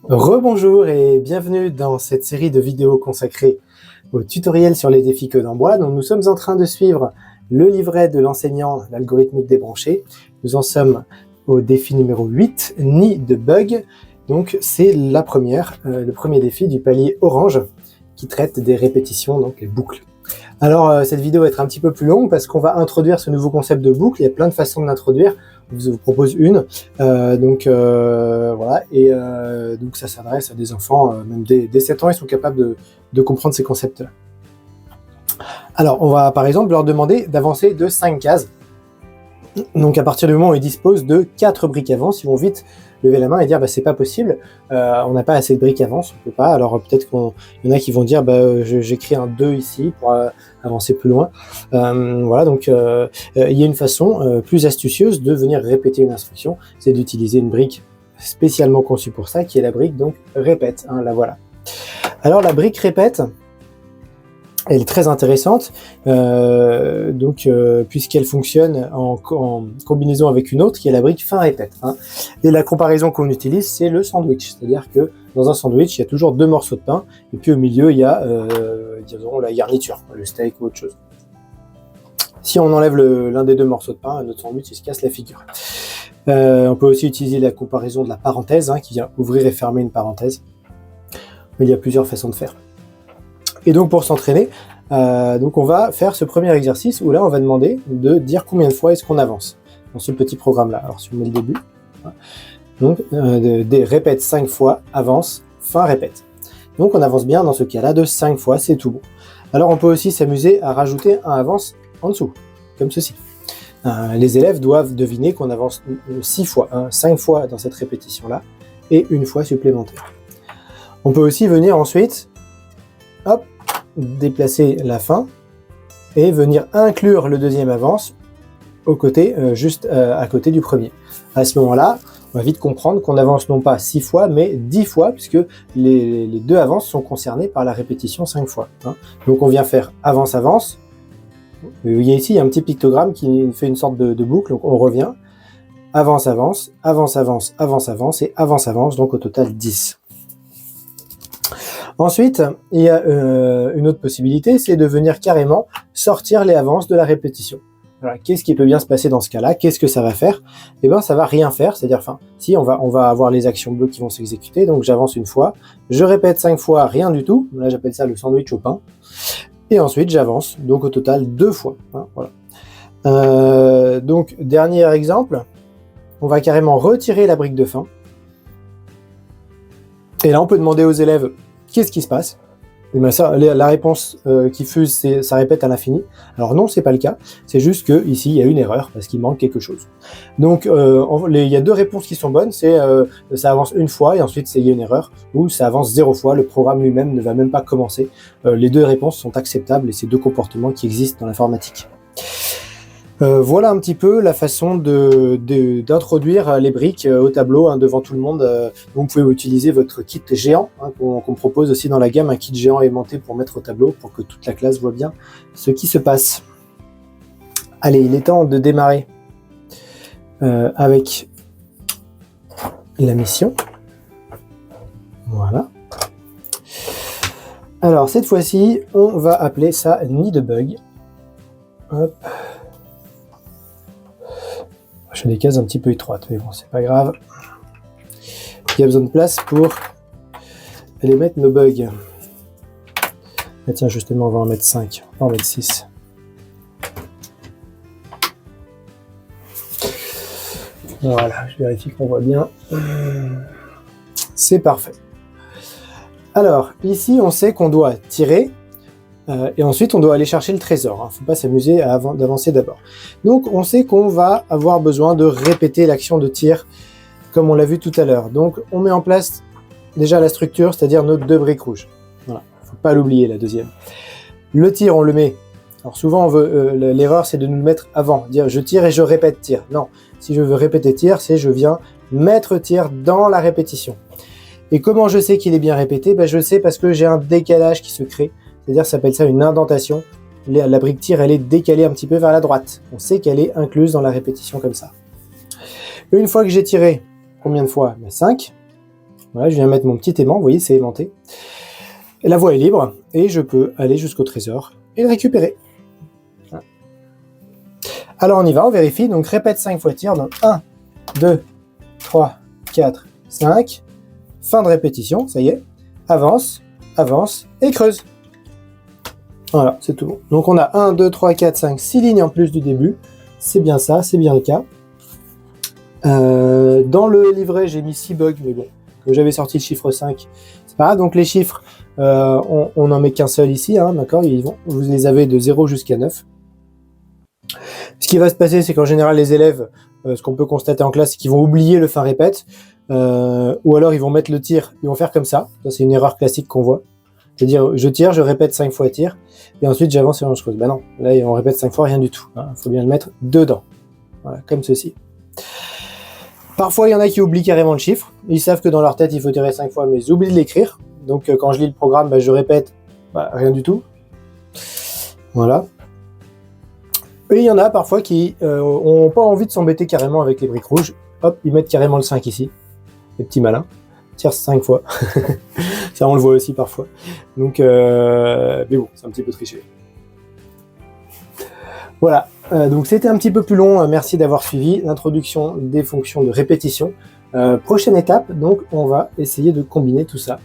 Rebonjour et bienvenue dans cette série de vidéos consacrée au tutoriel sur les défis Code en bois. Donc nous sommes en train de suivre le livret de l'enseignant l'algorithmique débranché. Nous en sommes au défi numéro 8, Nid de bug. Donc c'est le premier défi du palier orange qui traite des répétitions, donc les boucles. Alors cette vidéo va être un petit peu plus longue parce qu'on va introduire ce nouveau concept de boucle. Il y a plein de façons de l'introduire. Je vous propose une. Voilà. Et donc ça s'adresse à des enfants, même dès 7 ans, ils sont capables de comprendre ces concepts-là. Alors on va par exemple leur demander d'avancer de 5 cases. Donc à partir du moment où ils disposent de 4 briques avance, ils vont vite lever la main et dire c'est pas possible, on n'a pas assez de briques avance, on peut pas. Alors peut-être qu'il y en a qui vont dire j'écris un 2 ici pour avancer plus loin. Voilà, donc il y a une façon plus astucieuse de venir répéter une instruction, c'est d'utiliser une brique spécialement conçue pour ça, qui est la brique donc répète, la voilà. Alors la brique répète, elle est très intéressante, puisqu'elle fonctionne en combinaison avec une autre, qui est la brique fin répète. Et la comparaison qu'on utilise, c'est le sandwich. C'est-à-dire que dans un sandwich, il y a toujours 2 morceaux de pain, et puis au milieu, il y a disons, la garniture, le steak ou autre chose. Si on enlève l'un des 2 morceaux de pain, notre sandwich, il se casse la figure. On peut aussi utiliser la comparaison de la parenthèse, qui vient ouvrir et fermer une parenthèse. Mais il y a plusieurs façons de faire. Et donc pour s'entraîner, on va faire ce premier exercice où là on va demander de dire combien de fois est-ce qu'on avance dans ce petit programme là. Alors si on met le début, donc répète 5 fois, avance, fin répète. Donc on avance bien dans ce cas-là de 5 fois, c'est tout bon. Alors on peut aussi s'amuser à rajouter un avance en dessous, comme ceci. Les élèves doivent deviner qu'on avance 6 fois, 5 fois dans cette répétition là et une fois supplémentaire. On peut aussi venir ensuite, hop, déplacer la fin et venir inclure le deuxième avance au côté, juste à côté du premier. À ce moment-là, on va vite comprendre qu'on avance non pas 6 fois, mais 10 fois, puisque les 2 avances sont concernées par la répétition 5 fois. Donc on vient faire avance, avance. Vous voyez ici, il y a un petit pictogramme qui fait une sorte de boucle, donc on revient, avance, avance, avance, avance, avance, avance, et avance, avance, donc au total 10. Ensuite, il y a une autre possibilité, c'est de venir carrément sortir les avances de la répétition. Alors, qu'est-ce qui peut bien se passer dans ce cas-là? Qu'est-ce que ça va faire? Eh bien, ça va rien faire, c'est-à-dire, si on va avoir les actions bleues qui vont s'exécuter, donc j'avance une fois, je répète 5 fois, rien du tout, là j'appelle ça le sandwich au pain, et ensuite j'avance, donc au total 2 fois. Voilà. Donc, dernier exemple, on va carrément retirer la brique de fin, et là on peut demander aux élèves qu'est-ce qui se passe? Et la réponse qui fuse, c'est ça répète à l'infini. Alors non, c'est pas le cas. C'est juste que ici il y a une erreur parce qu'il manque quelque chose. Donc il y a 2 réponses qui sont bonnes. C'est ça avance une fois et ensuite il y a une erreur, ou ça avance 0 fois. Le programme lui-même ne va même pas commencer. Les 2 réponses sont acceptables et c'est 2 comportements qui existent dans l'informatique. Voilà un petit peu la façon d'introduire les briques au tableau devant tout le monde. Donc vous pouvez utiliser votre kit géant qu'on propose aussi dans la gamme, un kit géant aimanté pour mettre au tableau pour que toute la classe voit bien ce qui se passe. Allez, il est temps de démarrer avec la mission. Voilà. Alors cette fois-ci, on va appeler ça Nid de bug. Hop. J'ai des cases un petit peu étroites, mais bon, c'est pas grave. Il y a besoin de place pour aller mettre nos bugs. Et tiens, justement, on va en mettre 5, on va en mettre 6. Voilà, je vérifie qu'on voit bien. C'est parfait. Alors, ici, on sait qu'on doit tirer. Et ensuite, on doit aller chercher le trésor. Il ne faut pas s'amuser d'avancer d'abord. Donc, on sait qu'on va avoir besoin de répéter l'action de tir, comme on l'a vu tout à l'heure. Donc, on met en place déjà la structure, c'est-à-dire nos 2 briques rouges. Voilà, il ne faut pas l'oublier, la deuxième. Le tir, on le met. Alors souvent, l'erreur, c'est de nous le mettre avant. Dire je tire et je répète tir. Non, si je veux répéter tir, c'est je viens mettre tir dans la répétition. Et comment je sais qu'il est bien répété? Je le sais parce que j'ai un décalage qui se crée. C'est-à-dire, ça s'appelle ça une indentation. La brique tir, elle est décalée un petit peu vers la droite. On sait qu'elle est incluse dans la répétition comme ça. Une fois que j'ai tiré, combien de fois? 5. Voilà, je viens mettre mon petit aimant, vous voyez, c'est aimanté. Et la voie est libre, et je peux aller jusqu'au trésor et le récupérer. Voilà. Alors on y va, on vérifie, donc répète 5 fois tir, donc 1, 2, 3, 4, 5, fin de répétition, ça y est, avance, avance, et creuse. Voilà, c'est tout bon. Donc on a 1, 2, 3, 4, 5, 6 lignes en plus du début, c'est bien ça, c'est bien le cas. Dans le livret, j'ai mis 6 bugs, mais bon, comme j'avais sorti le chiffre 5, c'est pas grave. Donc les chiffres, on n'en met qu'un seul ici, hein, d'accord, vous les avez de 0 jusqu'à 9. Ce qui va se passer, c'est qu'en général, les élèves, ce qu'on peut constater en classe, c'est qu'ils vont oublier le fin répète, ou alors ils vont mettre le tir, ils vont faire comme ça. Ça, c'est une erreur classique qu'on voit. C'est-à-dire, je tire, je répète 5 fois tir, et ensuite j'avance et je creuse. Ben non, là, on répète 5 fois, rien du tout. Il faut bien le mettre dedans. Voilà, comme ceci. Parfois, il y en a qui oublient carrément le chiffre. Ils savent que dans leur tête, il faut tirer 5 fois, mais ils oublient de l'écrire. Donc, quand je lis le programme, je répète rien du tout. Voilà. Et il y en a parfois qui n'ont pas envie de s'embêter carrément avec les briques rouges. Hop, ils mettent carrément le 5 ici. Les petits malins. Tire 5 fois. Ça, on le voit aussi parfois. Donc, mais bon, c'est un petit peu triché. Voilà, donc c'était un petit peu plus long, merci d'avoir suivi l'introduction des fonctions de répétition. Prochaine étape, donc on va essayer de combiner tout ça